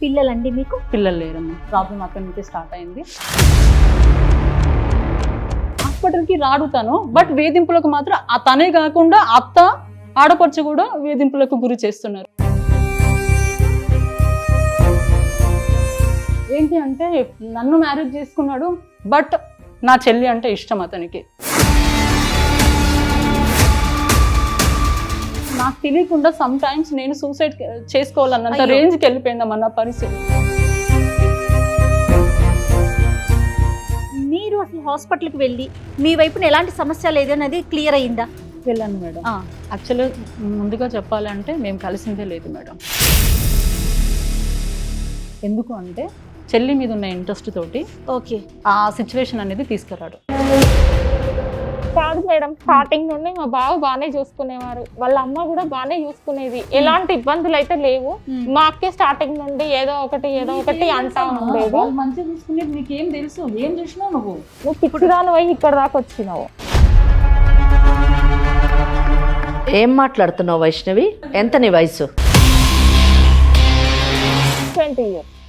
పిల్లలండి మీకు? పిల్లలు లేరమ్మా. ప్రాబ్లం అక్కడి నుంచి స్టార్ట్ అయింది. హాస్పిటల్కి రాడుతాను, బట్ వేధింపులకు మాత్రం తనే కాకుండా అత్త ఆడపడుచు కూడా వేధింపులకు గురి చేస్తున్నారు. ఏంటి అంటే నన్ను మ్యారేజ్ చేసుకున్నాడు, బట్ నా చెల్లి అంటే ఇష్టం అతనికి. నాకు తెలియకుండా సమ్ టైమ్స్ నేను సూసైడ్ చేసుకోవాలన్నంత రేంజ్కి వెళ్ళిపోయిందమ్మన్న పరిస్థితి. మీరు అసలు హాస్పిటల్కి వెళ్ళి మీ వైపున ఎలాంటి సమస్య లేదనేది క్లియర్ అయ్యిందా? వెళ్ళాను మేడం. యాక్చువల్లీ ముందుగా చెప్పాలంటే మేము కలిసిందే లేదు మేడం. ఎందుకు అంటే చెల్లి మీద ఉన్న ఇంట్రెస్ట్ తోటి ఆ సిచ్యువేషన్ అనేది తీసుకురాడు. కాదు మేడం, స్టార్టింగ్ నుండి మా బావ బాగానే చూసుకునేవారు, వాళ్ళ అమ్మ కూడా బాగానే చూసుకునేది, ఎలాంటి ఇబ్బందులు అయితే లేవు. మా అక్కే స్టార్టింగ్ నుండి ఏదో ఒకటి అంటా ఉండేది. మంచిగా చూసుకునేది నీకేం తెలుసు? ఏం చేసినావు నువ్వు పిచ్చిదాని పోయి ఇక్కడ దాకా వచ్చినావు. ఏం మాట్లాడుతున్నావు వైష్ణవి? ఎంత నీ వయసు?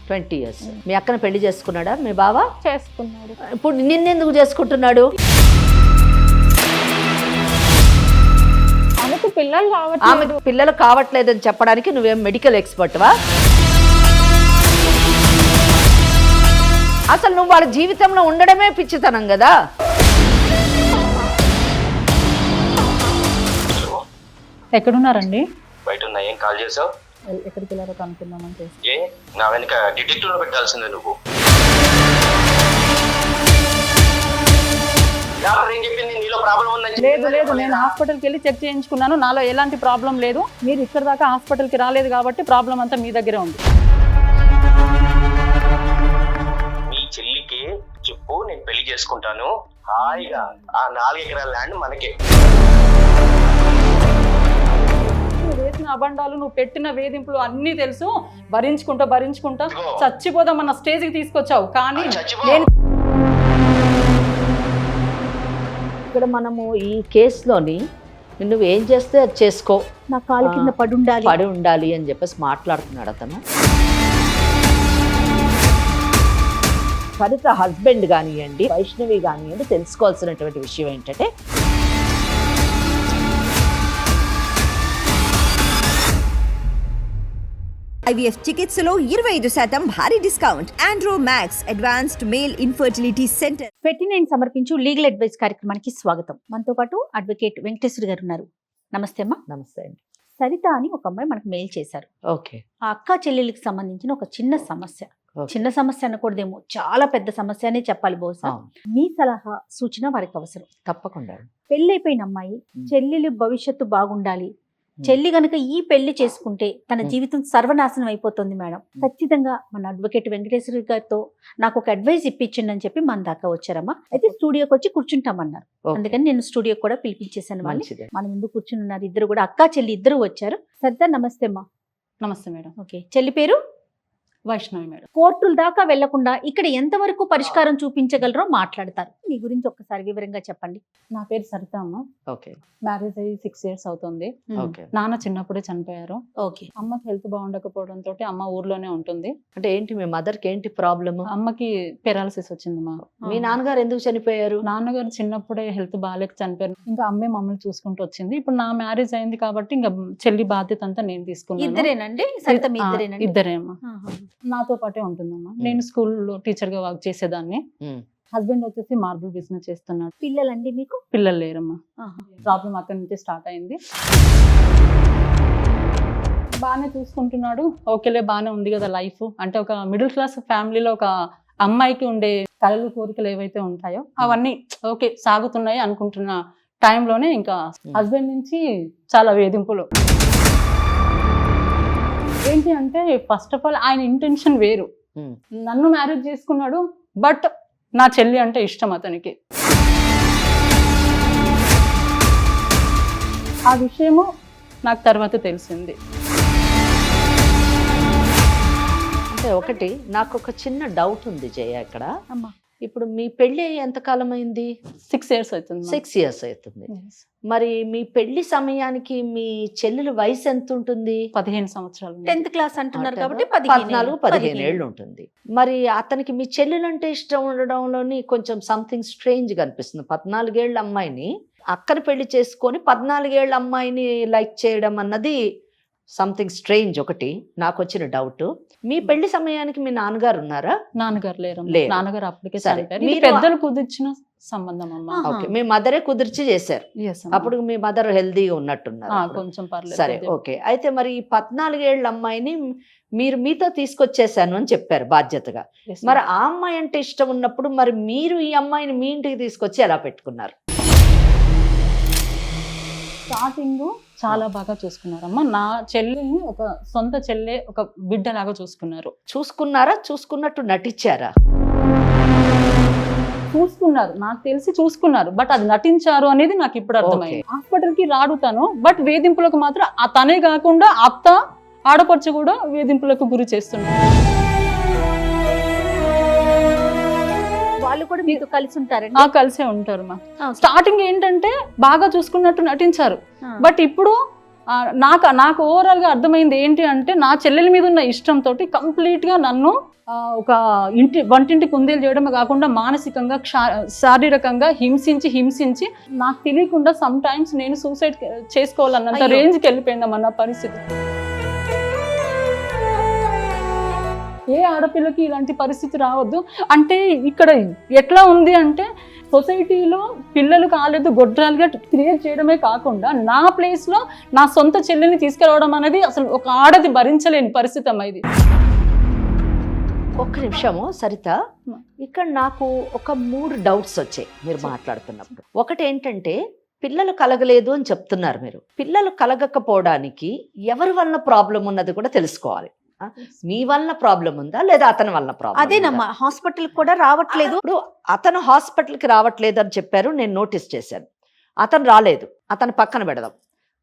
20 years. మీ అక్కను పెళ్లి చేసుకున్నాడా మీ బావ? చేసుకున్నాడు. ఇప్పుడు నిన్నెందుకు చేసుకుంటున్నాడు? ఆమెకు పిల్లలు కావట్లేదని చెప్పడానికి నువ్వేం మెడికల్ ఎక్స్పర్ట్వా? అసలు నువ్వు వాళ్ళ జీవితంలో ఉండడమే పిచ్చితనం కదా. ఎక్కడున్నారండి? బయట ఉన్నా. ఏం కాల్ చేసావు? ఎక్కడికి వెళ్ళారో కనుక్కుందామని చేసి. ఏ నా వెనక డిటెక్టివ్ లో పెట్టాల్సిందే నువ్వు. డాక్టర్ ఏం చెప్పింది? నీలో ప్రాబ్లం ఉందని. లేదు, నేను హాస్పిటల్కి వెళ్ళి చెక్ చేయించుకున్నాను, నాలో ఎలాంటి ప్రాబ్లం లేదు. మీరు ఇక్కడ దాకా హాస్పిటల్కి రాలేదు కాబట్టి ప్రాబ్లం అంతా మీ దగ్గరే ఉంది. మీ చెల్లికి చెప్పు, నేను పెళ్లి చేసుకుంటాను, హాయిగా ఆ 4 ఎకరాల ల్యాండ్ మనకే. నువ్వు వేసిన అబండాలు, నువ్వు పెట్టిన వేధింపులు అన్నీ తెలుసు. భరించుకుంటా చచ్చిపోదామన్న స్టేజ్కి తీసుకొచ్చావు. కానీ నేను ఇక్కడ మనము ఈ కేసులోని నువ్వు ఏం చేస్తే అది చేసుకో, నా కాలు కింద పడి ఉండాలి అని చెప్పేసి మాట్లాడుతున్నాడు అతను. సరిత హస్బెండ్ కానివ్వండి, వైష్ణవి కానివ్వండి, తెలుసుకోవాల్సినటువంటి విషయం ఏంటంటే IVF చికిత్సలో 25% భారీ discount. Andro max advanced male infertility centre. 29 సమర్పించు లీగల్ అడ్వైస్ కార్యక్రమానికి స్వాగతం. మనతో పాటు అడ్వకేట్ వెంకటేశ్వర గారు ఉన్నారు. నమస్తే అమ్మా. నమస్తే అండి. సరిత అని ఒక అమ్మాయి మనకు మెయిల్ చేశారు. ఓకే. ఆ అక్క చెల్లెళ్ళకి సంబంధించిన ఒక చిన్న సమస్య. చిన్న సమస్య అనకూడదేమో, చాలా పెద్ద సమస్య అనే చెప్పాలి. బహుశా మీ సలహా సూచన వారికి అవసరం. తప్పకుండా. పెళ్ళైపోయిన అమ్మాయి, చెల్లెలు భవిష్యత్తు బాగుండాలి, చెల్లి గనక ఈ పెళ్లి చేసుకుంటే తన జీవితం సర్వనాశనం అయిపోతుంది మేడం, ఖచ్చితంగా మన అడ్వకేట్ వెంకటేశ్వర గారితో నాకు ఒక అడ్వైస్ ఇప్పించండి అని చెప్పి మన దాకా వచ్చారమ్మా. అయితే స్టూడియోకి వచ్చి కూర్చుంటామన్నారు. అందుకని నేను స్టూడియోకి కూడా పిలిపించేశాను. మన ముందు కూర్చుని ఉన్నారు ఇద్దరు కూడా, అక్క చెల్లి ఇద్దరు వచ్చారు. సరిత నమస్తే అమ్మా. నమస్తే మేడం. ఓకే. చెల్లి పేరు వైష్ణవి మేడం. కోర్టుల దాకా వెళ్లకుండా ఇక్కడ ఎంతవరకు పరిష్కారం చూపించగలరో మాట్లాడతారు. మీ గురించి ఒక్కసారి వివరంగా చెప్పండి. నా పేరు సరిత అమ్మ. ఓకే. మ్యారేజ్ అయ్యి 6 years అవుతుంది. ఓకే. నాన్న చిన్నప్పుడే చనిపోయారు. ఓకే. అమ్మకి హెల్త్ బాగుండకపోవడంతో అమ్మ ఊర్లోనే ఉంటుంది. అంటే ఏంటి మీ మదర్ కి ఏంటి ప్రాబ్లమ్? అమ్మకి పెరాలసిస్ వచ్చిందమ్మా. మీ నాన్నగారు ఎందుకు చనిపోయారు? నాన్నగారు చిన్నప్పుడే హెల్త్ బాగాలేక చనిపోయారు. ఇంకా అమ్మే మమ్మల్ని చూసుకుంటూ వచ్చింది. ఇప్పుడు నా మ్యారేజ్ అయింది కాబట్టి ఇంకా చెల్లి బాధ్యత అంతా నేను తీసుకున్నాను. ఇద్దరేనండి? సరిత మీ ఇద్దరేనండి? ఇద్దరే అమ్మా. నాతో పాటే ఉంటుందమ్మా. నేను స్కూల్లో టీచర్ గా వర్క్ చేసేదాన్ని. హస్బెండ్ వచ్చేసి మార్బుల్ బిజినెస్ చేస్తున్నాడు. పిల్లలండి మీకు? పిల్లలు లేరమ్మా. ప్రాబ్లం అక్కడి నుంచి స్టార్ట్ అయింది. బాగానే చూసుకుంటున్నాడు. ఓకేలే, బాగానే ఉంది కదా లైఫ్. అంటే ఒక మిడిల్ క్లాస్ ఫ్యామిలీలో ఒక అమ్మాయికి ఉండే కలలు కోరికలు ఏవైతే ఉంటాయో అవన్నీ ఓకే సాగుతున్నాయి అనుకుంటున్న టైంలోనే ఇంకా హస్బెండ్ నుంచి చాలా వేధింపులు. ఏంటి అంటే ఫస్ట్ ఆఫ్ ఆల్ ఆయన ఇంటెన్షన్ వేరు. నన్ను మ్యారేజ్ చేసుకున్నాడు, బట్ నా చెల్లి అంటే ఇష్టం అతనికి. ఆ విషయము నాకు తర్వాత తెలిసింది. అంటే ఒకటి నాకు ఒక చిన్న డౌట్ ఉంది జయ ఇక్కడ. ఇప్పుడు మీ పెళ్ళి ఎంతకాలం అయింది? 6 years అవుతుంది 6 years అవుతుంది. మరి మీ పెళ్లి సమయానికి మీ చెల్లెలు వయసు ఎంత ఉంటుంది? 15 సంవత్సరాలు 10th క్లాస్ అంటున్నారు కాబట్టి 14-15 ఏళ్ళు ఉంటుంది. మరి అతనికి మీ చెల్లెలంటే ఇష్టం ఉండడంలోని కొంచెం సంథింగ్ స్ట్రేంజ్ గా అనిపిస్తుంది. 14 ఏళ్ళ అమ్మాయిని అక్కని పెళ్లి చేసుకొని 14 ఏళ్ళ అమ్మాయిని లైక్ చేయడం అన్నది సంథింగ్ స్ట్రేంజ్. ఒకటి నాకు వచ్చిన డౌట్. మీ పెళ్లి సమయానికి మీ నాన్నగారు ఉన్నారా? నాన్నగారు లేరు. లేరు. నాన్నగారు అప్పటికే సరే. చనిపోయారు. ఇది మీరు- పెద్దలు కుదిర్చిన సంబంధం అమ్మ. ఆహా. ఓకే, మీ మదరే కుదిర్చి చేశారు. Yes అమ్మ. అప్పుడు మీ మదర్ హెల్దీగా ఉన్నట్టున్నారు అప్పుడు. కొంచెం పర్లేదు. సరే, ఓకే. అయితే మరి ఈ 14 ఏళ్ళ అమ్మాయిని మీరు మీతో తీసుకొచ్చేసాను అని చెప్పారు బాధ్యతగా. Yes, మరి ma'am. ఆ అమ్మాయి అంటే ఇష్టం ఉన్నప్పుడు మరి మీరు ఈ అమ్మాయిని మీ ఇంటికి తీసుకొచ్చి ఎలా పెట్టుకున్నారు? స్టార్టింగ్ చాలా బాగా చూసుకున్నారమ్మా. నా చెల్లిని ఒక సొంత చెల్లె, ఒక బిడ్డలాగా చూసుకున్నారు. చూసుకున్నట్టు నటించారా? చూసుకున్నారు, నాకు తెలిసి చూసుకున్నారు. బట్ అది నటించారు అనేది నాకు ఇప్పుడు అర్థమైంది. హాస్పిటల్ కి రాడుతాను, బట్ వేధింపులకు మాత్రం ఆ తనే కాకుండా అత్త, ఆడపడుచు కూడా వేధింపులకు గురి చేస్తున్నారు. వాళ్ళు కూడా మీతో కలిసి ఉంటారండి? కలిసే ఉంటారు మా. ఆ. స్టార్టింగ్ ఏంటంటే బాగా చూసుకున్నట్టు నటించారు. ఆ. బట్ ఇప్పుడు నాకు ఓవరాల్ గా అర్థమైంది ఏంటి అంటే, నా చెల్లెల మీద ఉన్న ఇష్టంతో కంప్లీట్ గా నన్ను ఒక వంటింటి కుందేలు చేయడమే కాకుండా మానసికంగా, శారీరకంగా హింసించి నాకు తెలియకుండా సమ్ టైమ్స్ నేను సూసైడ్ చేసుకోవాలన్నంత అయ్యో. రేంజ్కి వెళ్ళిపోయిందన్న పరిస్థితి. ఏ ఆడపిల్లకి ఇలాంటి పరిస్థితి రావద్దు. అంటే ఇక్కడ ఎట్లా ఉంది అంటే, సొసైటీలో పిల్లలు కాలేదు గొడ్రాలుగా క్రియేట్ చేయడమే కాకుండా నా ప్లేస్ లో నా సొంత చెల్లెని తీసుకురావడం అనేది అసలు ఒక ఆడది భరించలేని పరిస్థితి అమ్మా ఇది. ఒక్క నిమిషము సరిత, ఇక్కడ నాకు ఒక 3 డౌట్స్ వచ్చాయి మీరు మాట్లాడుతున్నప్పుడు. ఒకటి ఏంటంటే, పిల్లలు కలగలేదు అని చెప్తున్నారు మీరు. పిల్లలు కలగకపోవడానికి ఎవరి వల్ల ప్రాబ్లం ఉన్నది కూడా తెలుసుకోవాలి. మీ వల్ల ప్రాబ్లం ఉందా లేదా అతని వల్ల ప్రాబ్లం? అదేనమ్మా, హాస్పిటల్ కూడా రావట్లేదు. ఇప్పుడు అతను హాస్పిటల్కి రావట్లేదు అని చెప్పారు, నేను నోటీస్ చేశాను. అతను రాలేదు, అతను పక్కన పెడదాం.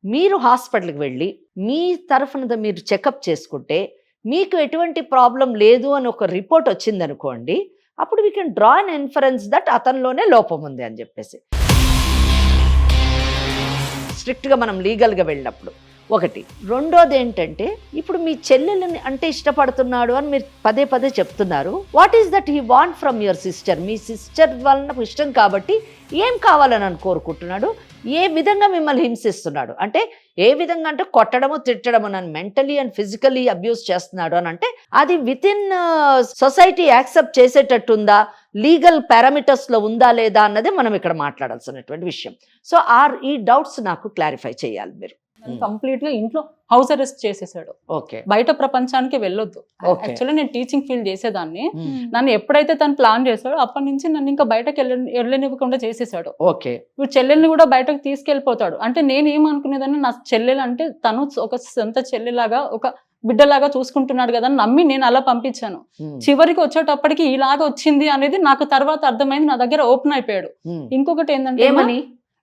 మీరు హాస్పిటల్కి వెళ్ళి మీ తరఫున మీరు చెకప్ చేసుకుంటే మీకు ఎటువంటి ప్రాబ్లం లేదు అని ఒక రిపోర్ట్ వచ్చింది అనుకోండి, అప్పుడు we can draw an inference that అతనిలోనే లోపం ఉంది అని చెప్పేసి స్ట్రిక్ట్గా మనం లీగల్గా వెళ్ళినప్పుడు. ఒకటి. రెండోది ఏంటంటే, ఇప్పుడు మీ చెల్లెల్ని అంటే ఇష్టపడుతున్నాడు అని మీరు పదే పదే చెప్తున్నారు. What is that he want from your sister? Me sister వలన ఇష్టం కాబట్టి ఏం కావాలని అని కోరుకుంటున్నాడు? ఏ విధంగా మిమ్మల్ని హింసిస్తున్నాడు? అంటే ఏ విధంగా అంటే కొట్టడము, తిట్టడము, నన్ను మెంటలీ అండ్ ఫిజికలీ అబ్యూస్ చేస్తున్నాడు అని అంటే, అది విత్ ఇన్ సొసైటీ యాక్సెప్ట్ చేసేటట్టుందా, లీగల్ పారామీటర్స్ లో ఉందా లేదా అన్నది మనం ఇక్కడ మాట్లాడాల్సినటువంటి విషయం. సో ఈ డౌట్స్ నాకు క్లారిఫై చేయాలి మీరు. కంప్లీట్ గా ఇంట్లో హౌస్ అరెస్ట్ చేసేసాడు. ఓకే, బయట ప్రపంచానికి వెళ్ళొద్దు. Okay. యాక్చువల్లీ నేను టీచింగ్ ఫీల్డ్ చేసేదాన్ని. నన్ను ఎప్పుడైతే తను ప్లాన్ చేశాడో అప్పటి నుంచి నన్ను ఇంకా బయటకు వెళ్ళనివ్వకుండా చేసేసాడు. ఓకే, ఇప్పుడు చెల్లెల్ని కూడా బయటకు తీసుకెళ్ళిపోతాడు. అంటే నేను ఏమనుకునేదాన్ని, నా చెల్లెలు అంటే తను ఒక సొంత చెల్లెలాగా, ఒక బిడ్డలాగా చూసుకుంటున్నాడు కదా అని నమ్మి నేను అలా పంపించాను. చివరికి వచ్చేటప్పటికి ఇలాగ వచ్చింది అనేది నాకు తర్వాత అర్థమైంది. నా దగ్గర ఓపెన్ అయిపోయాడు. ఇంకొకటి ఏంటంటే, ఏమని?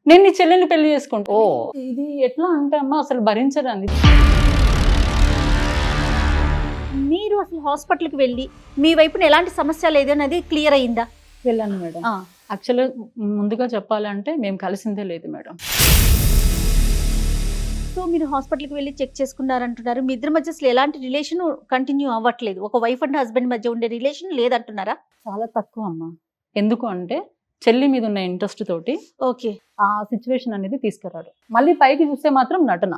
నేను నీ చెల్లెల్ని పెళ్లి చేసుకుంటా. ఓ. ఇది ఎట్లా అంటే అమ్మా, అసలు భరించడానికి. మీరు అసలు హాస్పిటల్కి వెళ్ళి మీ వైపున ఎలాంటి సమస్య లేదు అనేది క్లియర్ అయిందా? వెళ్ళాను మేడం. యాక్చువల్గా ముందుగా చెప్పాలంటే మేము కలిసిందే లేదు మేడం. సో మీరు హాస్పిటల్కి వెళ్ళి చెక్ చేసుకున్నారంటున్నారు. మీ ఇద్దరి మధ్య అసలు ఎలాంటి రిలేషన్ కంటిన్యూ అవ్వట్లేదు. ఒక వైఫ్ అండ్ హస్బెండ్ మధ్య ఉండే రిలేషన్ లేదంటున్నారా? చాలా తక్కువ అమ్మా. ఎందుకు అంటే, చెల్లి మీద ఉన్న ఇంట్రెస్ట్ తోటి ఓకే, ఆ సిచ్యువేషన్ అనేది తీసుకురాడు. మళ్ళీ పైకి చూస్తే మాత్రం నటన.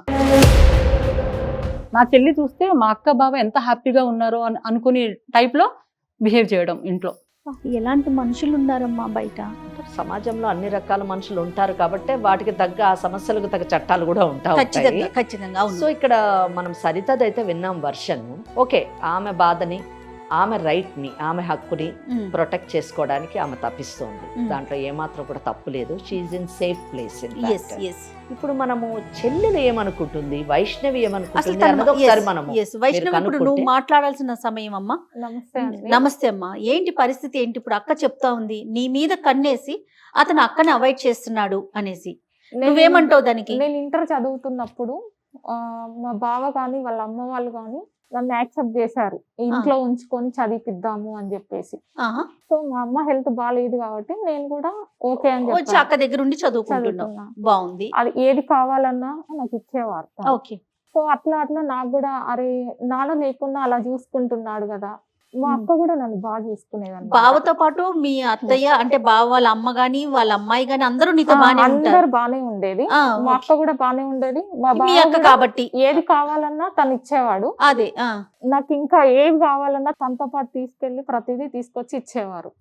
నా చెల్లి చూస్తే మా అక్క బావ ఎంత హ్యాపీగా ఉన్నారో అని అనుకునే టైప్ లో బిహేవ్ చేయడం ఇంట్లో. ఎలాంటి మనుషులు ఉన్నారమ్మా బయట. సమాజంలో అన్ని రకాల మనుషులు ఉంటారు కాబట్టి వాటికి తగ్గ ఆ సమస్యలకు తగ్గ చట్టాలు కూడా ఉంటాయి. ఖచ్చితంగా. సో ఇక్కడ మనం సరితదైతే విన్నాం వర్షన్. ఓకే, ఆమె బాధని, ఆమె రైట్ ని, ఆమె హక్కుని ప్రొటెక్ట్ చేసుకోవడానికి ఆమె తప్పిస్తుంది. దాంట్లో ఏమాత్రం కూడా తప్పు లేదు. She is in safe place. ఇప్పుడు మనము చెల్లెలు ఏమనుకుంటుంది, వైష్ణవి ఏమనుకుంటుంది అన్నది ఒకసారి మనము వైష్ణవి, ఇప్పుడు నువ్వు మాట్లాడాల్సిన సమయం అమ్మా. నమస్తే అండి. నమస్తే అమ్మా. ఏంటి పరిస్థితి ఏంటి? ఇప్పుడు అక్క చెప్తా ఉంది నీ మీద కన్నేసి అతను అక్కని అవాయిడ్ చేస్తున్నాడు అనేసి. నువ్వేమంటావు దానికి? నేను ఇంటర్ చదువుతున్నప్పుడు మా బావ కానీ వాళ్ళ అమ్మ వాళ్ళు కానీ నన్ను యాక్సెప్ట్ చేశారు, ఇంట్లో ఉంచుకొని చదివిపిద్దాము అని చెప్పేసి. ఆహా. సో మా అమ్మ హెల్త్ బాగాలేదు కాబట్టి నేను కూడా ఓకే అని వచ్చి చెప్పాను. అక్క దగ్గర ఉండి చదువుకుంటున్నావు. చదువుతున్నా. బాగుంది. అది ఏది కావాలన్నా నాకు ఇచ్చేవారు. ఓకే. సో అట్లా నాకు కూడా అరే నాన్న లేకున్నా అలా చూసుకుంటున్నాడు కదా. మా అక్క కూడా నన్ను బాగా చూసుకునేది. బావతో పాటు మీ అత్తయ్య అంటే బావ వాళ్ళ అమ్మ గాని వాళ్ళ అమ్మాయి గాని అందరూ నీతో బానే ఉంటారు. అందరు బానే ఉండేది. మా అక్క కూడా బానే ఉండేది. మా మీ బావ అక్క కూడా కాబట్టి ఏది కావాలన్నా తను ఇచ్చేవాడు. అదే. నాకు ఇంకా ఏది కావాలన్నా తనతో పాటు తీసుకెళ్లి ప్రతిదీ తీసుకొచ్చి ఇచ్చేవారు.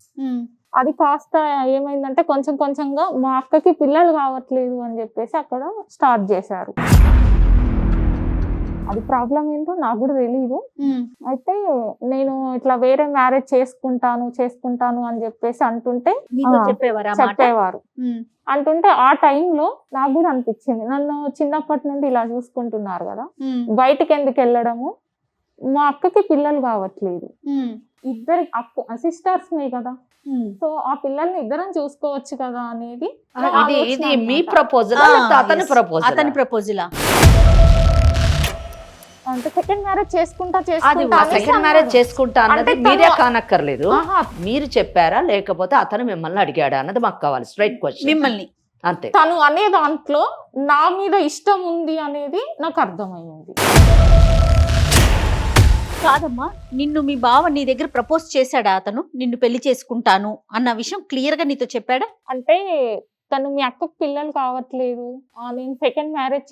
అది కాస్త ఏమైందంటే కొంచెం కొంచెంగా మా అక్కకి పిల్లలు కావట్లేదు అని చెప్పేసి అక్కడ స్టార్ట్ చేశారు. అది ప్రాబ్లం ఏంటో నాకు కూడా తెలీదు. అయితే నేను ఇట్లా వేరే మ్యారేజ్ చేసుకుంటాను అని చెప్పేసి అంటుంటే చెప్పేవారు. అంటుంటే ఆ టైంలో నాకు కూడా అనిపించింది, నన్ను చిన్నప్పటి నుండి ఇలా చూసుకుంటున్నారు కదా, బయటకి ఎందుకు వెళ్ళడము, మా అక్కకి పిల్లలు కావట్లేదు, ఇద్దరి అక్క సిస్టర్స్ మే కదా, సో ఆ పిల్లల్ని ఇద్దరం చూసుకోవచ్చు కదా అనేది. ఇది మీ ప్రపోజల్, అతని ప్రపోజల్. అంటే సెకండ్ మ్యారేజ్ సెకండ్ మ్యారేజ్ చేసుకుంటా అన్నది మీరే కానక్కర్లేదు, మీరు చెప్పారా లేకపోతే అతను మిమ్మల్ని అడిగాడా అన్నది మాకు కావాలి. Straight question. మిమ్మల్ని అంతే. తను అనే దాంట్లో నా మీద ఇష్టం ఉంది అనేది నాకు అర్థమైంది. కాదమ్మా, నిన్ను మీ బావ నీ దగ్గర ప్రపోజ్ చేశాడా? అతను నిన్ను పెళ్లి చేసుకుంటాను అన్న విషయం క్లియర్ గా నీతో చెప్పాడా? అంటే తను మీ అక్కకు పిల్లలు కావట్లేదు, నేను సెకండ్ మ్యారేజ్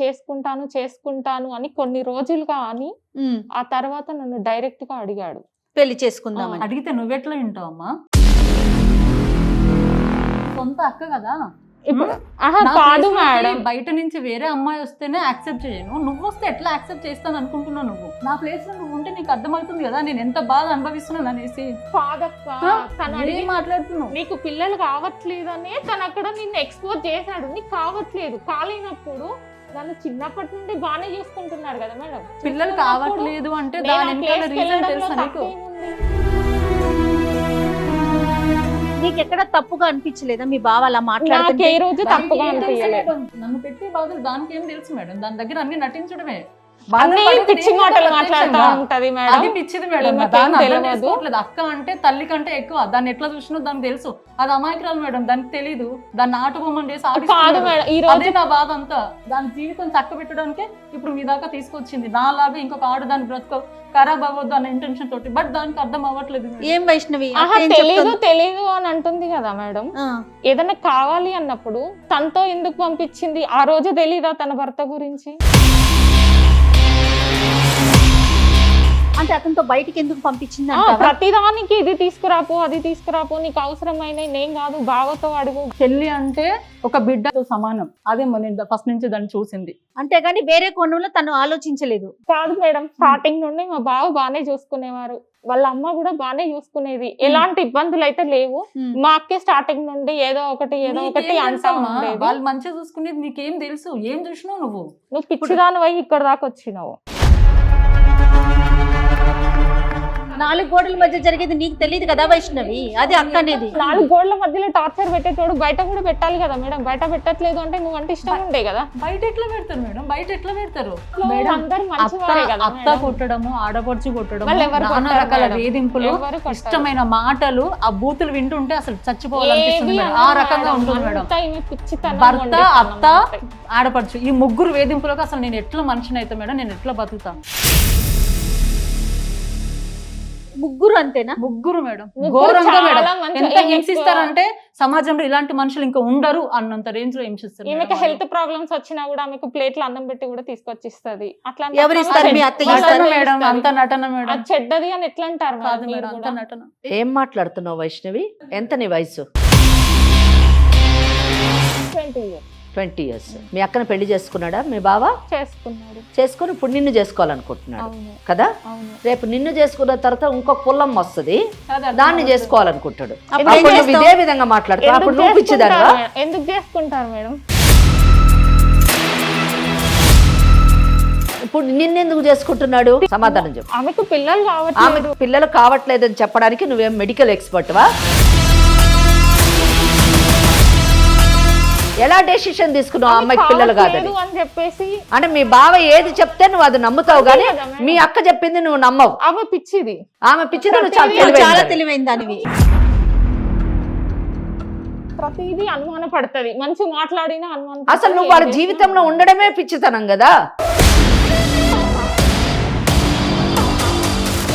చేసుకుంటాను అని కొన్ని రోజులుగా అని ఆ తర్వాత నన్ను డైరెక్ట్ గా అడిగాడు పెళ్లి చేసుకుందామని. అడిగితే నువ్వెట్లా వింటావమ్మా? సొంత అక్క కదా. కాదు మేడం, బయట నుంచి వేరే అమ్మాయి వస్తేనే యాక్సెప్ట్ చేయను, నువ్వు వస్తే ఎట్లా యాక్సెప్ట్ చేస్తాను అనుకుంటున్నావు? నువ్వు నా ప్లేస్ లో నువ్వు ఉంటే నీకు అర్థమవుతుంది కదా నేను ఎంత బాధ అనుభవిస్తున్నాను అనేసి. ఏం మాట్లాడుతున్నావు? నీకు పిల్లలు కావట్లేదనే తను అక్కడ నిన్ను ఎక్స్పోజ్ చేశాడు. నీకు కావట్లేదు, కాలేనప్పుడు నన్ను చిన్నప్పటి నుండి బాగానే చూసుకుంటున్నాడు కదా మేడం. పిల్లలు కావట్లేదు అంటే దాని రీజన్ తెలుసా నీకు? నీకెక్కడ తప్పుగా అనిపించలేదా మీ బావ అలా మాట్లాడుతుంటే? ఏ రోజు తప్పుగా అనిపించలేదు. నన్ను పెట్టి బాధలు దానికి ఏం తెలుసు మేడం, దాని దగ్గర అన్ని నటించడమే. పిచ్చి మాటలు మాట్లాడుతూ ఉంటది మేడం. అది పిచ్చిది మేడం, అక్క అంటే తల్లి కంటే ఎక్కువ. దాన్ని ఎట్లా చూసినా దానికి తెలుసు, అది అమాయకురాలు మేడం, దానికి తెలీదు. దాన్ని ఆటబొమ్మని చేసి అదే నా బాధ అంతా. దాని జీవితం చక్క పెట్టడానికే ఇప్పుడు మీ దాకా తీసుకొచ్చింది. నాలాగా ఇంకొక ఆడు దాని బ్రతుకు ఖరాబ్ అవ్వద్దు అన్న ఇంటెన్షన్ తోటి, బట్ దానికి అర్థం అవ్వట్లేదు. ఏం వైష్ణవి తెలీదు అని అంటుంది కదా మేడం. ఏదైనా కావాలి అన్నప్పుడు తనతో ఎందుకు పంపించింది? ఆ రోజు తెలీదా తన భర్త గురించి? అంటే అతనితో బయటికి ఎందుకు పంపించింది? ప్రతిదానికి ఇది తీసుకురాపో అది తీసుకురాపో, నీకు అవసరమైన నేను కాదు బావతో అడుగు. చెల్లి అంటే ఒక బిడ్డతో సమానం, అదే నేను ఫస్ట్ నుంచి దాన్ని చూసింది. అంతేగాని వేరే కోణంలో తను ఆలోచించలేదు. కాదు మేడం, స్టార్టింగ్ నుండి మా బావ బాగానే చూసుకునేవారు, వాళ్ళ అమ్మ కూడా బాగానే చూసుకునేది, ఎలాంటి ఇబ్బందులు అయితే లేవు. మా అక్కే స్టార్టింగ్ నుండి ఏదో ఒకటి అంటా ఉండేది. వాళ్ళు మంచిగా చూసుకునేది నీకేం తెలుసు? ఏం చూసినావు నువ్వు? నువ్వు పిచ్చిదాని పోయి ఇక్కడ దాకా వచ్చినావు. 4 గోడల మధ్య జరిగేది నీకు తెలియదు కదా వైష్ణవి, అది అక్క అనేది. 4 గోడల మధ్యలో టార్చర్ పెట్టేటోడు బయట కూడా పెట్టాలి కదా మేడం. బయట పెట్టట్లేదు అంటే నువ్వు అంటే ఇష్టం ఉండే కదా. బయట ఎట్లా పెడతారు మేడం? బయట ఎట్లా పెడతారు? అత్త కొట్టడము, ఆడపడుచు కొట్టడము, నానా రకాల వేధింపులు, ఇష్టమైన మాటలు, ఆ బూతులు వింటుంటే అసలు చచ్చిపోవాలనిపిస్తుంది. ఆ రకంగా ఉంటుంది మేడం. భర్త, అత్త, ఆడపడుచు ఈ ముగ్గురు వేధింపులకు అసలు నేను ఎట్లా మనిషిని అయితే మేడం, నేను ఎట్లా బతుకుతా? ముగ్గురు అంతేనా? ముగ్గురు మేడం, ఘోరంగా మేడం. ఎంత హింసిస్తారంటే సమాజంలో ఇలాంటి మనుషులు ఇంకా ఉండరు అన్నంత రేంజ్ లో హింసిస్తారు. ఈమెకి హెల్త్ ప్రాబ్లమ్స్ వచ్చినా కూడా ఆమెకు ప్లేట్లు అన్నం పెట్టి కూడా తీసుకొచ్చిస్తుంది. అట్లా మేడం, అంత నటన మేడం. చెడ్డది అని ఎట్లా అంటారు మేడం? అంత నటన. ఏం మాట్లాడుతున్నావు వైష్ణవి? ఎంత నీ వయసు? 20 years. 20 years. మీ అక్కను పెళ్లి చేసుకున్నాడా మీ బావ? చేసుకుని ఇప్పుడు నిన్ను చేసుకోవాలనుకుంటున్నాడు కదా. రేపు నిన్ను చేసుకున్న తర్వాత ఇంకొక పుల్లమ్మ వస్తుంది, దాన్ని చేసుకోవాలనుకుంటాడు. అప్పుడు ఇదే విధంగా మాట్లాడతావు, అప్పుడు నువ్వు పిచ్చిదానివా? ఎందుకు చేసుకుంటారు మేడం? ఇప్పుడు నిన్నెందుకు చేసుకుంటున్నాడు? సమాధానం చెప్పు. ఆమెకు పిల్లలు కావట్లేదని చెప్పడానికి నువ్వేం మెడికల్ ఎక్స్పర్ట్వా? ఎలా డెసిషన్ తీసుకున్నావు? అమ్మాయికి పిల్లలు కాదని కావట్లేదు అని చెప్పేసి అంటే మీ బావ ఏది చెప్తే నువ్వు అది నమ్ముతావు కానీ కదా మేడం. మీ అక్క చెప్పింది నువ్వు నమ్మవు. ఆమె పిచ్చిది. ఆమె పిచ్చిది, నువ్వు చాలా చాలా తెలివైనదానివి. తెలివైన దానివి. ప్రతిదీ అనుమాన పడుతుంది, మంచి మాట్లాడినా అనుమానం అసలు నువ్వు వాళ్ళ జీవితంలో ఉండడమే పిచ్చితనం కదా.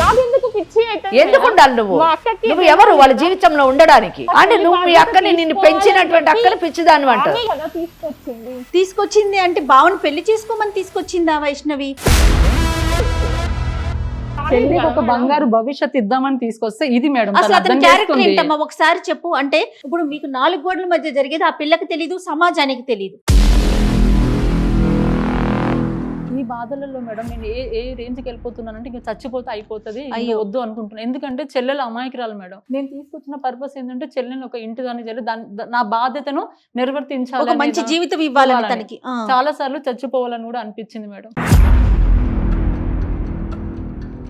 నాకెందుకు పిచ్చి అయితే ఎందుకు ఉండాలి నువ్వు? మా అక్కకి నువ్వు ఎవరు వాళ్ళ జీవితంలో ఉండడానికి? అంటే నువ్వు మీ అక్కని నిన్ను పెంచినటువంటి అక్కని పిచ్చిదాని అంటారు. ఆమె కదా తీసుకొచ్చింది. తీసుకొచ్చింది అంటే బావని పెళ్లి చేసుకోమని తీసుకొచ్చిందా వైష్ణవి? పెళ్లికి ఒక బంగారు భవిష్యత్తు ఇద్దామని తీసుకొస్తే ఇది మేడం అసలు తను అతని అర్థం క్యారెక్టర్ చేసుకుంది. ఏంటమ్మా ఒకసారి చెప్పు. అంటే ఇప్పుడు మీకు 4 గోడల మధ్య జరిగేది ఆ పిల్లకి తెలీదు, సమాజానికి తెలీదు. ఈ బాధలలో మేడం నేను ఏ రేంజ్కి వెళ్ళిపోతున్నానంటే ఇంకా చచ్చిపోతే అయిపోతుంది, ఇంకా అయ్యో. వద్దు అనుకుంటున్నాను. ఎందుకంటే చెల్లెలు అమాయకురాలు మేడం. నేను తీసుకొచ్చిన పర్పస్ ఏంటంటే చెల్లెని ఒక ఇంటి దాన్ని చెల్లి నా బాధ్యతను నిర్వర్తించాలి, ఒక మంచి జీవితం ఇవ్వాలని తనకి. చాలా సార్లు చచ్చిపోవాలని కూడా అనిపించింది మేడం.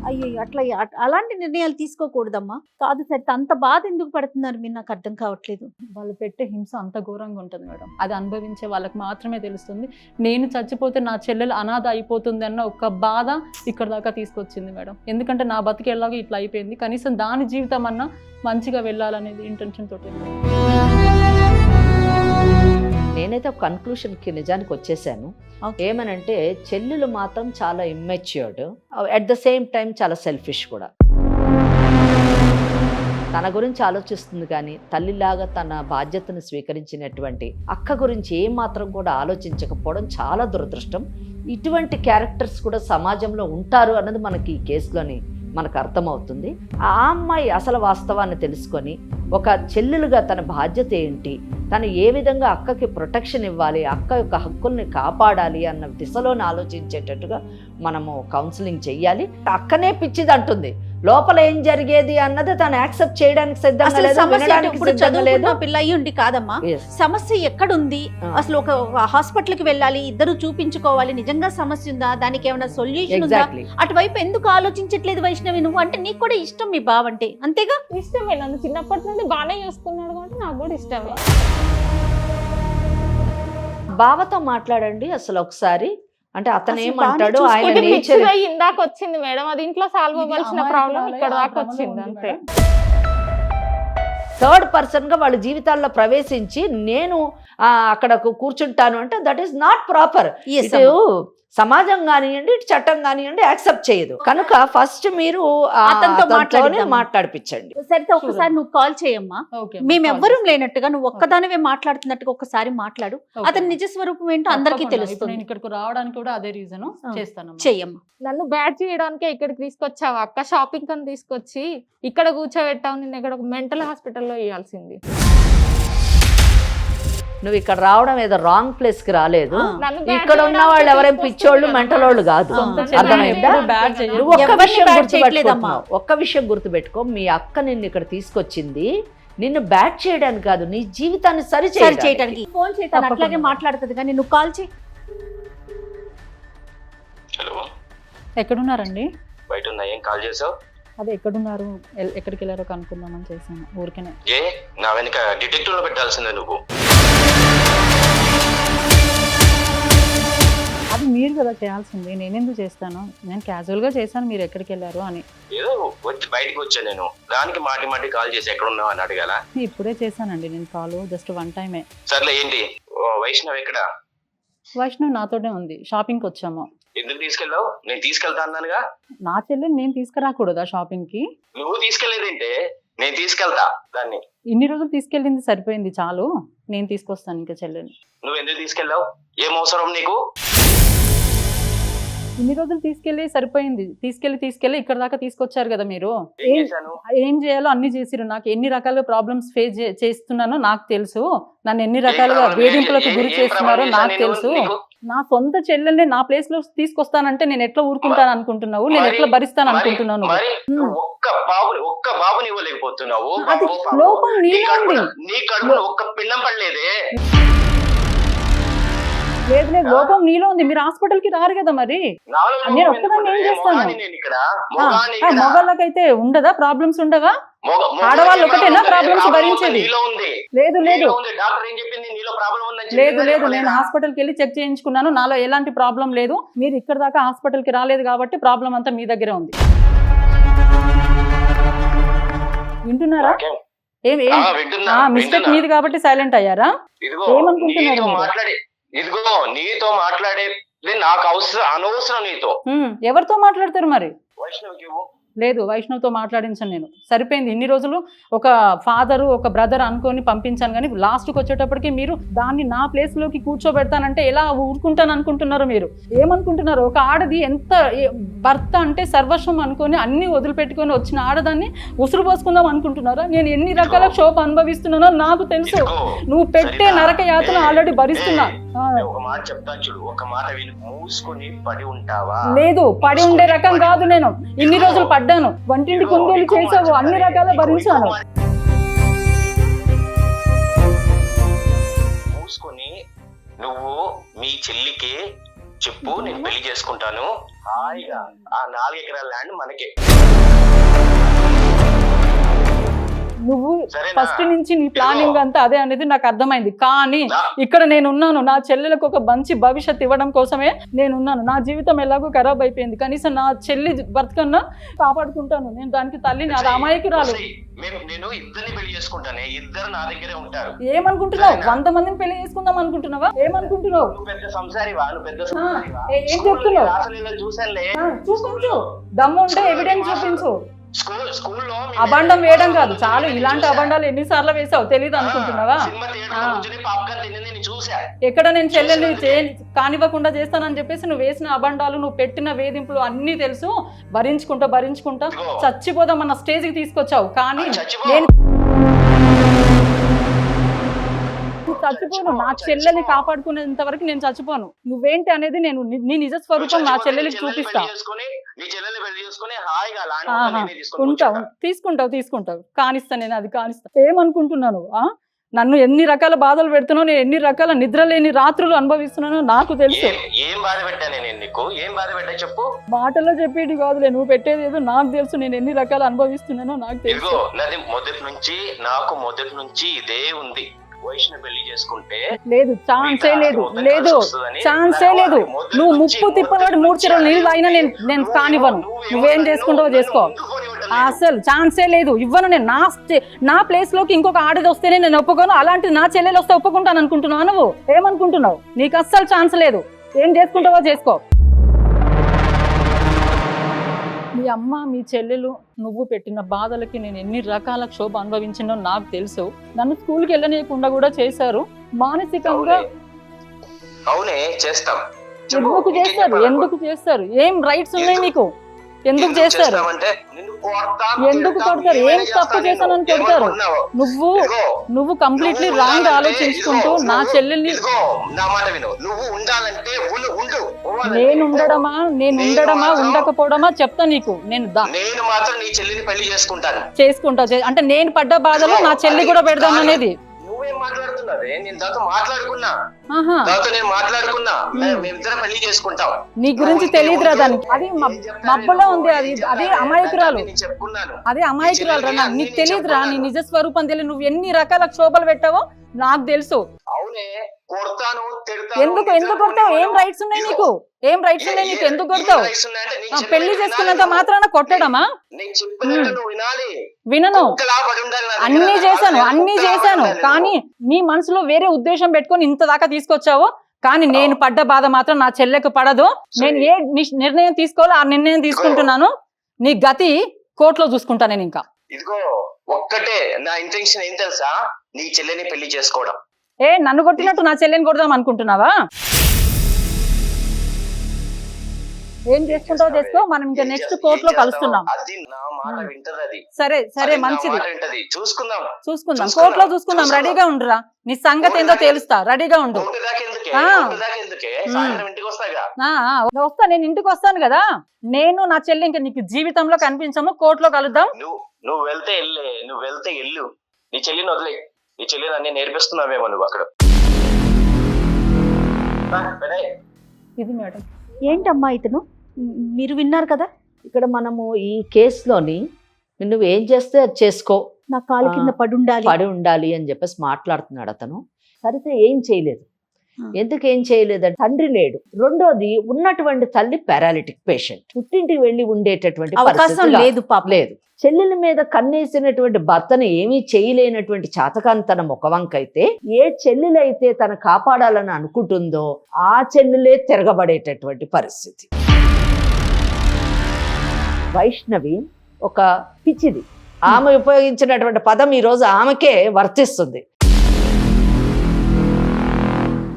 అయ్యో అట్లా అలాంటి నిర్ణయాలు తీసుకోకూడదమ్మా. కాదు సరే, అంత బాధ ఎందుకు పడుతున్నారు మీరు? నాకు అర్థం కావట్లేదు. వాళ్ళు పెట్టే హింస అంత ఘోరంగా ఉంటుంది మేడం. అది అనుభవించే వాళ్ళకి మాత్రమే తెలుస్తుంది. నేను చచ్చిపోతే నా చెల్లెలు అనాథ అయిపోతుంది అన్న ఒక బాధ ఇక్కడ దాకా తీసుకొచ్చింది మేడం. ఎందుకంటే నా బతికి ఎలాగో ఇట్లా అయిపోయింది, కనీసం దాని జీవితం అన్నా మంచిగా వెళ్ళాలనేది ఇంటెన్షన్ తోటి. నేనైతే ఒక కన్క్లూషన్కి నిజానికి వచ్చేసాను. Okay. ఏమనంటే చెల్లెలు మాత్రం చాలా immatured, at the same time చాలా సెల్ఫిష్ కూడా. తన గురించి ఆలోచిస్తుంది కానీ తల్లిలాగా తన బాధ్యతను స్వీకరించినటువంటి అక్క గురించి ఏమాత్రం కూడా ఆలోచించకపోవడం చాలా దురదృష్టం. ఇటువంటి క్యారెక్టర్స్ కూడా సమాజంలో ఉంటారు అన్నది మనకి ఈ కేసులోని మనకు అర్థమవుతుంది. ఆ అమ్మాయి అసలు వాస్తవాన్ని తెలుసుకొని ఒక చెల్లెలుగా తన బాధ్యత ఏంటి, తను ఏ విధంగా అక్కకి ప్రొటెక్షన్ ఇవ్వాలి, అక్క యొక్క హక్కుల్ని కాపాడాలి అన్న దిశలోనే ఆలోచించేటట్టుగా మనము కౌన్సిలింగ్ చెయ్యాలి. అక్కనే పిచ్చిది అంటుంది, లోపల ఏం జరిగేది అన్నది తను యాక్సెప్ట్ చేయడానికి సిద్ధంగా అసలు లేదు, సమస్య వినడానికి ఇప్పుడు సిద్ధంగా లేదు. చదువుకున్న పిల్ల అయ్యి ఉండి కాదమ్మా, Yes. సమస్య ఎక్కడుంది? ఆ. అసలు ఒక హాస్పిటల్ కి వెళ్ళాలి, ఇద్దరు చూపించుకోవాలి, నిజంగా సమస్య ఉందా, దానికి ఏమైనా సొల్యూషన్ ఉందా? ఎగ్జాక్ట్లీ. అటువైపు ఎందుకు ఆలోచించట్లేదు వైష్ణవి నువ్వు? అంటే నీకు కూడా ఇష్టం మీ బావంటే, అంతేగా? ఇష్టమే, నన్ను చిన్నప్పటి నుండి బాగానే చూసుకున్నాడు కాబట్టి నాకు కూడా ఇష్టమే. బావతో మాట్లాడండి అసలు ఒకసారి. అంటే అతను అసలు ఏమంటాడు, బాగానే ఆయన ఒకటి నేచర్ పిచ్చిగా ఇందాక వచ్చింది మేడం, అది ఇంట్లో సాల్వ్ అవ్వాల్సిన ప్రాబ్లం ఇక్కడ దాకా వచ్చింది అంతే. థర్డ్ పర్సన్ గా వాళ్ళ జీవితాల్లో ప్రవేశించి నేను అక్కడ కూర్చుంటాను అంటే that is not proper. Yes, ఇటు సమాజం కానివ్వండి, ఇటు చట్టం కానివ్వండి యాక్సెప్ట్ చేయదు. కనుక ఫస్ట్ మీరు అతనితో అతనితోనే మాట్లాడిద్దాం. మాట్లాడిపించండి. సరితే ఒకసారి నువ్వు కాల్ చేయమ్మా. Okay, మేమెవ్వరూ లేనట్టుగా నువ్వు ఒక్కదానివే మాట్లాడుతున్నట్టుగా ఒకసారి మాట్లాడు. Okay. అతని నిజ స్వరూపం ఏంటో అందరికీ తప్పకుండా. ఇప్పుడు తెలుస్తుంది. నేను ఇక్కడికి రావడానికి కూడా అదే రీజన్ ఆ. చేస్తాను. చెయ్యమ్మా. నన్ను బ్యాట్ చేయడానికే ఇక్కడికి తీసుకొచ్చావు అక్క, షాపింగ్ అని తీసుకొచ్చి ఇక్కడ కూర్చోబెట్టావు. నేను ఇక్కడ ఒక మెంటల్ హాస్పిటల్లో వేయాల్సింది. నువ్వు ఇక్కడ రావడం ఏదో రాంగ్ ప్లేస్ కి రాలేదు. నన్ను bat ఇక్కడ ఉన్న చేయడానికే వాళ్ళు ఎవరైనా తీసుకొస్తుంది పిచ్చోళ్ళు కదా మెంటలోళ్ళు మేడం. కాదు. సొంత అర్థమైందా? చెల్లెల్ని బ్యాడ్ చేయదు. నువ్వు ఒక్క ఎవరిని విషయం బ్యాట్ చేయట్లేదమ్మా. ఒక్క విషయం గుర్తుపెట్టుకో, మీ అక్క నిన్ను ఇక్కడ తీసుకొచ్చింది నిన్ను బ్యాట్ చేయడానికి కాదు, నీ జీవితాన్ని సరి సరి చేయడానికి. ఫోన్ చేయటాను తప్పకుండా. అట్లాగే మాట్లాడుతుంది కానీ నువ్వు కాల్ చేయి. హలో, ఎక్కడున్నారండి? బయట ఉన్నా. ఏం కాల్ చేసావు? అదే ఎక్కడున్నారు, ఎక్కడికి వెళ్ళారో కనుక్కుందామని చేశాను ఊరికనే. ఏ నా వెనక డిటెక్టివ్ లో పెట్టాల్సిందే నువ్వు. అది మీరు కదా చేయాల్సింది, నేనెందుకు చేస్తాను? నేను క్యాజువల్ గా చేశాను మీరు ఎక్కడికి వెళ్ళారు అని. ఏదో వచ్చి బయటకు వచ్చా నేను, దానికి మాటి మాటి కాల్ చేసి ఎక్కడ ఉన్నావు అని అడగాల. ఇప్పుడే చేశానండి నేను కాల్, జస్ట్ 1 టైమే. సర్లే, ఏంటి? వైష్ణవ్ ఎక్కడ? వైష్ణవ్ నాతోనే ఉంది, షాపింగ్ కి వచ్చాము. ఎందుకు తీసుకెళ్ళావు? నేను తీసుకెళ్తా అన్నానుగా. నా చెల్లెని నేను తీసుకురాకూడదా షాపింగ్ కి? నువ్వు తీసుకెళ్లేదేంటే? నేను తీసుకెళ్తా దాన్ని. ఇన్ని రోజులు తీసుకెళ్ళింది సరిపోయింది, చాలు. నేను తీసుకొస్తాను ఇంకా చెల్లెని. నువ్వు ఎందుకు తీసుకెళ్ళావు? ఏం అవసరం నీకు? ఇన్ని రోజులు తీసుకెళ్ళి సరిపోయింది, తీసుకెళ్ళి ఇక్కడ దాకా తీసుకొచ్చారు కదా మీరు. ఏం చేశాను? ఏం చేయాలో అన్ని చేసిరు. నాకు ఎన్ని రకాలుగా ప్రాబ్లమ్స్ ఫేస్ చేస్తున్నానో నాకు తెలుసు. నన్ను ఎన్ని రకాలుగా వేధింపులకు గురి చేస్తున్నారో నాకు తెలుసు. నా సొంత చెల్లెల్ని నా ప్లేస్ లో తీసుకొస్తానంటే నేను ఎట్లా ఊరుకుంటాను అనుకుంటున్నావు? నేను ఎట్లా భరిస్తాను అనుకుంటున్నాను? మరి ఒక్క బాబుని ఇవ్వలేకపోతున్నావు. అది బాబు, బాబు. లోపం నీ నీలో ఉంది. కడుపులో ఒక్క పిండం పడలేదే. లేదు లేదు, లోపం నీలో ఉంది. మీరు హాస్పిటల్ కి రారు కదా మరి. నాలో నేను ఒక్కదాన్ని ఏం చేస్తాను? నేను ఇక్కడ మొగాన్ని ఇక్కడ. మగవాళ్ళకైతే ఉండదా ప్రాబ్లమ్స్? ఉండవా? మొగ- ఆడవాళ్ళు మొగ- ఒకటేనా మొగ- ప్రాబ్లమ్స్ ప్రాబ్లం భరించేది? నీలో ఉంది. లేదు లేదు నీలో ఉంది. డాక్టర్ ఏం చెప్పింది? నీలో ప్రాబ్లం ఉందని చెప్పిందా? లేదు లేదు, నేను చెప్పలేదా? హాస్పిటల్కి వెళ్ళి చెక్ చేయించుకున్నాను. నాలో ఎలాంటి ప్రాబ్లం లేదు. మీరు ఇక్కడ దాకా హాస్పిటల్కి రాలేదు కాబట్టి ప్రాబ్లం అంతా మీ దగ్గరే ఉంది. వింటున్నారా? ఓకే. ఏం ఏం వింటున్నా, మిస్టేక్ వింటున్నా. మీది కాబట్టి సైలెంట్ అయ్యారా? ఇదిగో ఏమనుకుంటున్నారు నీతో మీరు? మాట్లాడే నీతో మాట్లాడేది నాకు అనవసరం నీతో. ఎవరితో మాట్లాడతారు మరి? వైష్ణవికి ఇవ్వు. లేదు, వైష్ణవ్తో మాట్లాడించాను నేను. సరిపోయింది. ఇన్ని రోజులు ఒక ఫాదరు ఒక బ్రదర్ అనుకొని పంపించాను, కానీ లాస్ట్కి వచ్చేటప్పటికి మీరు దాన్ని నా ప్లేస్లోకి కూర్చోబెడతానంటే ఎలా ఊరుకుంటాను అనుకుంటున్నారు? మీరు ఏమనుకుంటున్నారు? ఒక ఆడది ఎంత భర్త అంటే సర్వస్వం అనుకొని అన్ని వదిలిపెట్టుకొని వచ్చిన ఆడదాన్ని ఉసురు పోసుకుందాం అనుకుంటున్నారా? నేను ఎన్ని రకాల క్షోభ అనుభవిస్తున్నానో నాకు తెలుసు. ఇదిగో, నువ్వు పెట్టే సరితా? నరక యాతన ఆల్రెడీ భరిస్తున్నా. నేను ఒక మాట చెప్తాను చూడు, ఒక మాట విని మూసుకొని పడి ఉంటావా? లేదు, పడి ఉండే రకం కాదు నేను. ఇన్ని రోజులు పడ్డాను, వంటింటి కుందేలు చేసావు, అన్ని రకాల భరించాను. మూసుకొని నువ్వు మీ చెల్లికి చెప్పు, నేను పెళ్లి చేసుకుంటాను హాయిగా. ఆ 4 ఎకరాల ల్యాండ్ మనకే. నువ్వు సరేనా? ఫస్ట్ నుంచి నీ ప్లానింగ్ అంతా అదే అనేది నాకు అర్థమైంది. కానీ నా- ఇక్కడ నేనున్నాను, నా చెల్లెలకు ఒక మంచి భవిష్యత్తు ఇవ్వడం కోసమే నేనున్నాను. నా జీవితం ఎలాగో ఖరాబ్ అయిపోయింది, కనీసం నా చెల్లి బ్రతకన్నా కాపాడుకుంటాను. నేను దానికి తల్లిని, అది అమాయకి రాలు. నేను ఇద్దరిని పెళ్లి చేసుకుంటానే, ఇద్దరు నా దగ్గరే ఉంటారు. ఏమనుకుంటున్నావు? సరేనా? 100 మందిని పెళ్లి చేసుకుందాం అనుకుంటున్నావా? ఏమనుకుంటున్నావు? నువ్వు పెద్ద సంసారివా? నువ్వు పెద్ద సంసారివా? ఏం స్కూల్లో చెప్తున్నావు? రాసలీలలు చూసానులే. చూపించు, దమ్ము ఉంటే ఎవిడెన్స్ చూపించు. స్కూల్లో మీ అబండం వేయడం కాదు, చాలు. ఇలాంటి అబండాలు ఎన్నిసార్లు వేసావు తెలియదు అనుకుంటున్నావా? సినిమా థియేటర్లో కూర్చొని పాప్కార్న్ తినేది నేను చూసా. ఎక్కడ నేను చెల్లెల్ని కానివ్వకుండా చేస్తానని చెప్పేసి నువ్వు వేసిన అబండాలు, నువ్వు పెట్టిన వేధింపులు అన్నీ తెలుసు. భరించుకుంటా భరించుకుంటా చచ్చిపోదాం అన్న స్టేజ్కి తీసుకొచ్చావు. కానీ చచ్చిపో. నేను చచ్చిపోను. నా చెల్లెల్ని కాపాడుకునేంత వరకు నేను చచ్చిపోను. నువ్వేంటి అనేది నేను నీ నిజ స్వరూపం నా చెల్లెలికి చూపిస్తా. నీ చెల్లెల్ని పెళ్లి చేసుకుని హాయిగా ల్యాండ్ ఆహా, మొత్తం నేనే తీసుకొని ఉంటావు, కూర్చుంటా. తీసుకుంటావు. కానిస్తా, నేను అది కానిస్తా. ఏమనుకుంటున్నాను? నన్ను ఎన్ని రకాల బాధలు పెడుతున్నావు, నేను ఎన్ని రకాల నిద్ర లేని రాత్రులు అనుభవిస్తున్నానో నాకు తెలుసు. ఏం బాధ పెట్టానే నేను నీకు? ఏం బాధ పెట్టా చెప్పు. మాటల్లో చెప్పేది కాదులే, నువ్వు పెట్టేది ఏదో నాకు తెలుసు. నేను ఎన్ని రకాలు అనుభవిస్తున్నానో నాకు తెలుసు. ఇదిగో నాది మొదటి నుంచి ఇదే ఉంది. వైష్ణవి పెళ్లి చేసుకుంటే లేదు, ఛాన్సే లేదు. లేదు, ఛాన్సే లేదు. నువ్వు ముప్పు తిప్పలాడు 3 చెరువులు నీళ్ళు తాగినా నేను కానివ్వను. నువ్వేం చేసుకుంటావో చేసుకో. అసలు ఛాన్సే లేదు, ఇవ్వను నేను. నా ప్లేస్ లోకి ఇంకొక ఆడది వస్తేనే నేను ఒప్పుకోను. అలాంటిది నా చెల్లెలు వస్తే ఒప్పుకుంటాను అనుకుంటున్నావు నువ్వు? ఏమనుకుంటున్నావు? నీకు అస్సలు ఛాన్స్ లేదు. ఏం చేసుకుంటావో చేసుకో. మీ అమ్మ, మీ చెల్లెలు, నువ్వు పెట్టిన బాధలకి నేను ఎన్ని రకాల క్షోభ అనుభవించినో నాకు తెలుసు. నన్ను స్కూల్కి వెళ్ళనీయకుండా కూడా చేశారు. మానసికంగా అవునే చేస్తాం. ఎందుకు చేస్తారు? ఏం రైట్స్ ఉన్నాయి నీకు? ఎందుకు చేస్తారు? ఎందుకు కొడతారు? ఏం తప్పు చేశానని కొడతారు? నువ్వు కంప్లీట్లీ రాంగ్ ఆలోచించుకుంటూ నా చెల్లెల్ని. నా మాట విను. నువ్వు ఉండాలంటే ఉండు. నేను ఉండడమా ఉండకపోవడమా చెప్తా నీకు. నేను మాత్రం నీ చెల్లిని పెళ్లి చేసుకుంటా. అంటే నేను పడ్డ బాధలో నా చెల్లి కూడా పెడదాం అనేది. నువ్వేం మాట్లాడుతున్నావే? నేను దాంతో మాట్లాడుకున్నా. నేను మాట్లాడుకున్నా. మేమిద్దరం పెళ్లి చేసుకుంటాం. నీ గురించి తెలియదురా దానికి. అది మబ్బులో ఉంది. అది అమాయకురాలు. అదే అమాయకురాలు రా. నీకు తెలియదురా, నీ నిజ స్వరూపం తెలియదు. నువ్వు ఎన్ని రకాల క్షోభలు పెట్టావో నాకు తెలుసు. అవునే, కొడతాను, తిడతాను. ఎందుకు కొడతావు? ఏం రైట్స్ ఉన్నాయి నీకు? ఎందుకు కొడతావు? పెళ్లి చేసుకున్నంత మాత్రాన కొట్టడమా? వినను. అన్ని చేశాను కానీ నీ మనసులో వేరే ఉద్దేశం పెట్టుకొని ఇంత దాకా తీసుకొచ్చావు. కానీ నేను పడ్డ బాధ మాత్రం నా చెల్లెకు పడదు. నేను ఏ నిర్ణయం తీసుకోవాలో ఆ నిర్ణయం తీసుకుంటున్నాను. నీ గతి కోర్టులో చూసుకుంటా నేను. ఇంకా ఇదిగో ఒక్కటే నా ఇంటెన్షన్ ఏం తెలుసా? నీ చెల్లెని పెళ్లి చేసుకోవడం. నన్ను కొట్టినట్టు నా చెల్లెని కొడదాం అనుకుంటున్నావా? ఏం చేసుకుంటావో చేసుకో. మనం ఇంకా నెక్స్ట్ కోర్టులో కలుస్తున్నాం. సరే మంచిది. చూసుకుందాం, కోర్టులో చూసుకుందాం. రెడీగా ఉండురా. నీ సంగతి ఏందో తెలుస్తా. రెడీగా ఉండు. వస్తా, నేను ఇంటికి వస్తాను కదా. నేను నా చెల్లి ఇంకా నీకు జీవితంలో కనిపించము. కోర్టులో కలుద్దాం. నువ్వు వెళ్తే ఎల్లు. నీ చెల్లిని వదిలే. నీ చెల్లిని అన్ని నేర్పిస్తున్నావేమో నువ్వు అక్కడ. ఇది మేడం. ఏంటమ్మా ఇతను? మీరు విన్నారు కదా, ఇక్కడ మనము ఈ కేసులోని నువ్వు ఏం చేస్తే అది చేసుకో, నా కాలు కింద పడి ఉండాలి అని చెప్పేసి మాట్లాడుతున్నాడు అతను. సరితే ఏం చేయలేదు. ఎందుకు ఏం చేయలేదంటే తండ్రి లేడు. రెండోది ఉన్నటువంటి తల్లి పారాలిటిక్ పేషెంట్, పుట్టింటికి వెళ్ళి ఉండేటటువంటి అవకాశం పరిస్థితి లేదు పాప. లేదు. చెల్లెల మీద కన్నేసినటువంటి భర్తను ఏమీ చేయలేనటువంటి చాతకాంతనం ఒక వంకైతే, ఏ చెల్లెలైతే తన కాపాడాలని అనుకుంటుందో ఆ చెల్లెలే తిరగబడేటటువంటి పరిస్థితి. వైష్ణవి ఒక పిచ్చిది. ఆమె ఉపయోగించినటువంటి పదం ఈ రోజు ఆమెకే వర్తిస్తుంది.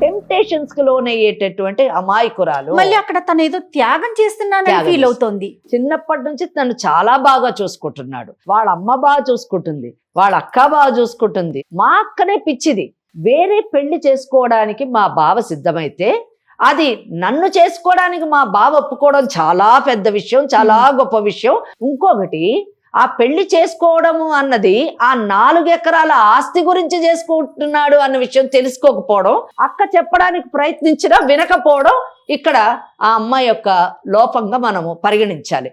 టెంప్టేషన్స్ కు లోనయ్యేటటువంటి అమాయకురాలు. మళ్ళీ అక్కడ తను ఏదో త్యాగం చేస్తున్నానని ఫీల్ అవుతోంది. చిన్నప్పటి నుంచి తను చాలా బాగా చూసుకుంటున్నాడు. వాళ్ళ అమ్మ బాగా చూసుకుంటుంది, వాళ్ళ అక్క బాగా చూసుకుంటుంది. మా అక్కనే పిచ్చిది. వేరే పెళ్లి చేసుకోవడానికి మా బావ సిద్ధమైతే అది నన్ను చేసుకోవడానికి మా బావ ఒప్పుకోవడం చాలా పెద్ద విషయం, చాలా గొప్ప విషయం. ఇంకొకటి, ఆ పెళ్లి చేసుకోవడము అన్నది ఆ 4 ఎకరాల ఆస్తి గురించి చేసుకుంటున్నాడు అన్న విషయం తెలుసుకోకపోవడం, అక్క చెప్పడానికి ప్రయత్నించినా వినకపోవడం ఇక్కడ ఆ అమ్మాయి యొక్క లోపంగా మనము పరిగణించాలి.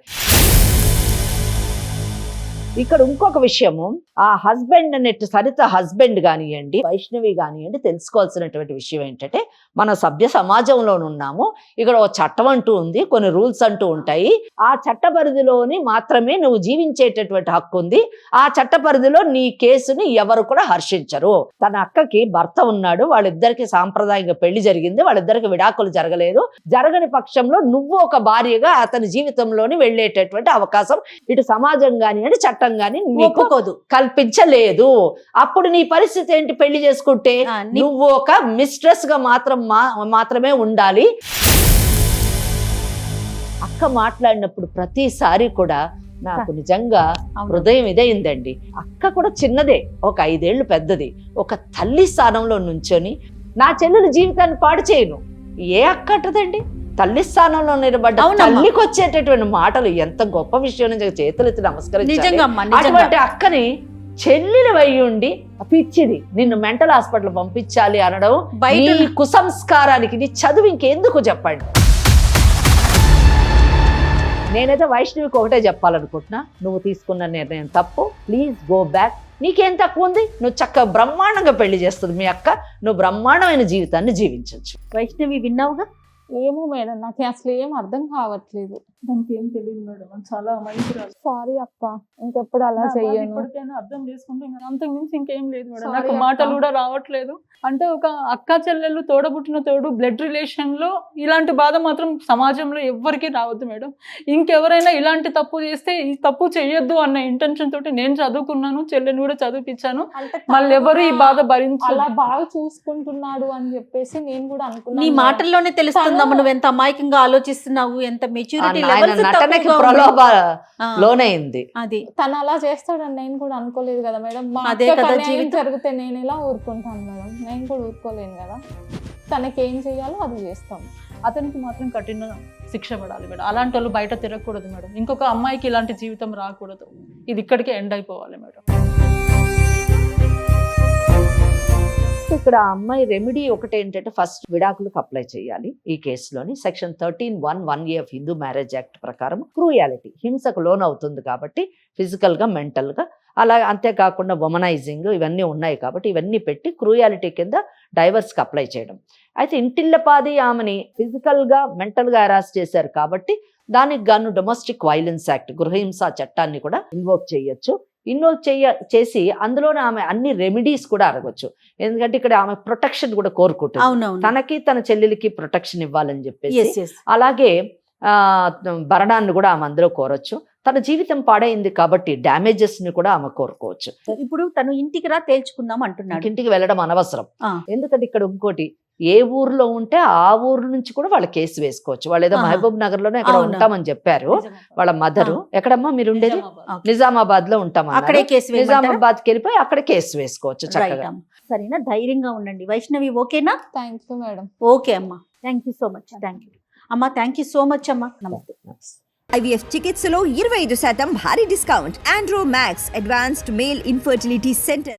ఇక్కడ ఇంకొక విషయము, ఆ హస్బెండ్ అన్నట్టు సరిత హస్బెండ్ కానివ్వండి, వైష్ణవి కానివ్వండి, తెలుసుకోవాల్సినటువంటి విషయం ఏంటంటే, మన సభ్య సమాజంలో ఉన్నాము. ఇక్కడ ఒక చట్టం అంటూ ఉంది, కొన్ని రూల్స్ అంటూ ఉంటాయి. ఆ చట్ట పరిధిలోని మాత్రమే నువ్వు జీవించేటటువంటి హక్కు ఉంది. ఆ చట్ట పరిధిలో నీ కేసుని ఎవరు కూడా హర్షించరు. తన అక్కకి భర్త ఉన్నాడు, వాళ్ళిద్దరికి సాంప్రదాయంగా పెళ్లి జరిగింది, వాళ్ళిద్దరికి విడాకులు జరగలేదు. జరగని పక్షంలో నువ్వు ఒక భార్యగా అతని జీవితంలోని వెళ్ళేటటువంటి అవకాశం ఇటు సమాజం కానివ్వండి, చట్టం కానీ ఒప్పుకోదు, కల్పించలేదు. అప్పుడు నీ పరిస్థితి ఏంటి? పెళ్లి చేసుకుంటే నువ్వు ఒక మిస్ట్రెస్ గా మాత్రమే ఉండాలి. అక్క మాట్లాడినప్పుడు ప్రతిసారి కూడా నాకు నిజంగా హృదయం ఇదైందండి. అక్క కూడా చిన్నదే, ఒక 5 ఏళ్ళు పెద్దది. ఒక తల్లి స్థానంలో నుంచొని నా చెల్లెల జీవితాన్ని పాడు చేయను. ఏ అక్క అంటదండి? తల్లి స్థానంలో నిలబడ్డ తల్లికి వచ్చేటటువంటి మాటలు ఎంత గొప్ప విషయం. చేతులెత్తి నమస్కరించాలి. అటువంటి అక్కని చెల్లెలు అయ్యుండి పిచ్చిది, నిన్ను మెంటల్ హాస్పిటల్ పంపించాలి అనడం నీ కుసంస్కారానికి, నీ చదువు ఇంకెందుకు చెప్పండి. నేనైతే వైష్ణవికి ఒకటే చెప్పాలనుకుంటున్నా, నువ్వు తీసుకున్న నిర్ణయం తప్పు. Please go back. నీకేం తక్కువ ఉంది? నువ్వు చక్కగా బ్రహ్మాండంగా పెళ్లి చేస్తుంది మీ అక్క, నువ్వు బ్రహ్మాండమైన జీవితాన్ని జీవించవచ్చు. వైష్ణవి విన్నావుగా? ఏమో మేడం, నాకు అసలు ఏం అర్థం కావట్లేదు. దానికి ఏం తెలియదు మేడం, చాలా అమాయకురాలు. సారీ అక్క, ఇంకెప్పుడు అలా చెయ్యను. ఇప్పటికైనా అర్థం చేసుకుంటే అంతకు మించి ఇంకేం లేదు మేడం. నాకు మాటలు కూడా రావట్లేదు. అంటే ఒక అక్క చెల్లెళ్ళు తోడబుట్టిన తోడు బ్లడ్ రిలేషన్ లో ఇలాంటి బాధ మాత్రం సమాజంలో ఎవ్వరికీ రావద్దు మేడం. ఇంకెవరైనా ఇలాంటి తప్పు చేస్తే ఈ తప్పు చెయ్యొద్దు అన్న ఇంటెన్షన్ తోటి నేను చదువుకున్నాను, చెల్లెని కూడా చదివిపించాను. మళ్ళీ ఎవరు ఈ బాధ భరించాలి. అలా బాగా చూసుకుంటున్నాడు అని చెప్పేసి నేను కూడా అనుకున్నాను. నీ మాటల్లోనే తెలుస్తుందమ్మా నువ్వు ఎంత అమాయకంగా ఆలోచిస్తున్నావు, ఎంత మెచ్యూరిటీ నటనకి ప్రలోభ లోనైంది. అది తను అలా చేస్తాడని నేను కూడా అనుకోలేదు కదా మేడం. అదే కదా జీవితం. జరిగితే నేను ఎలా ఊరుకుంటాను మేడం? నేను కూడా ఊరుకోలేను కదా. తనకి ఏం చేయాలో అది చేస్తాం. అతనికి మాత్రం కఠిన శిక్ష పడాలి మేడం. అలాంటి వాళ్ళు బయట తిరగకూడదు మేడం. ఇంకొక అమ్మాయికి ఇలాంటి జీవితం రాకూడదు. ఇది ఇక్కడికే ఎండ్ అయిపోవాలి మేడం. ఇక్కడ ఆ అమ్మాయి రెమెడీ ఒకటి ఏంటంటే, ఫస్ట్ విడాకులకు అప్లై చేయాలి. ఈ కేసులోని section 13(1)(1)A of Hindu Marriage Act ప్రకారం క్రూయాలిటీ, హింసకు లోన్ అవుతుంది కాబట్టి ఫిజికల్ గా, మెంటల్ గా, అలా అంతేకాకుండా వమనైజింగ్ ఇవన్నీ ఉన్నాయి కాబట్టి ఇవన్నీ పెట్టి క్రూయాలిటీ కింద డైవర్స్కి అప్లై చేయడం. అయితే ఇంటిల్లపాది ఆమెని ఫిజికల్ గా, మెంటల్ గా హెరాస్ చేశారు కాబట్టి దానికి గాను డొమెస్టిక్ వైలెన్స్ యాక్ట్, గృహహింస చట్టాన్ని కూడా ఇన్వోక్ చేయొచ్చు. చేసి అందులోనే ఆమె అన్ని రెమెడీస్ కూడా అడగొచ్చు. ఎందుకంటే ఇక్కడ ఆమె ప్రొటెక్షన్ కూడా కోరుకుంటుంది. తనకి తన చెల్లెలికి ప్రొటెక్షన్ ఇవ్వాలని చెప్పేసి. అలాగే భరణాన్ని కూడా ఆమె అందులో కోరొచ్చు. తన జీవితం పాడైంది కాబట్టి డ్యామేజెస్ ని కూడా ఆమె కోరుకోవచ్చు. ఇప్పుడు తను ఇంటికి రా తేల్చుకుందాం అంటున్నాడు. ఇంటికి వెళ్ళడం అనవసరం. ఎందుకంటే ఇక్కడ ఇంకోటి, ఏ ఊర్లో ఉంటే ఆ ఊరు నుంచి కూడా వాళ్ళ కేసు వేసుకోవచ్చు. వాళ్ళు ఏదో మహబూబ్ నగర్ లోనే ఎక్కడ ఉంటామని చెప్పారు వాళ్ళ మదరు. ఎక్కడమ్మా మీరు ఉండేది? నిజామాబాద్ లో ఉంటాం. నిజామాబాద్కి వెళ్ళిపోయి అక్కడ కేసు వేసుకోవచ్చు చక్కగా. సరేనా, ధైర్యంగా ఉండండి. వైష్ణవి ఓకేనా? Thank you madam. ఓకే అమ్మా, thank you so much. Thank you అమ్మా, థ్యాంక్ యూ సో మచ్ అమ్మా. నమస్తే. IVF చికిత్సలో 25% భారీ discount. Andro max advanced male infertility centre.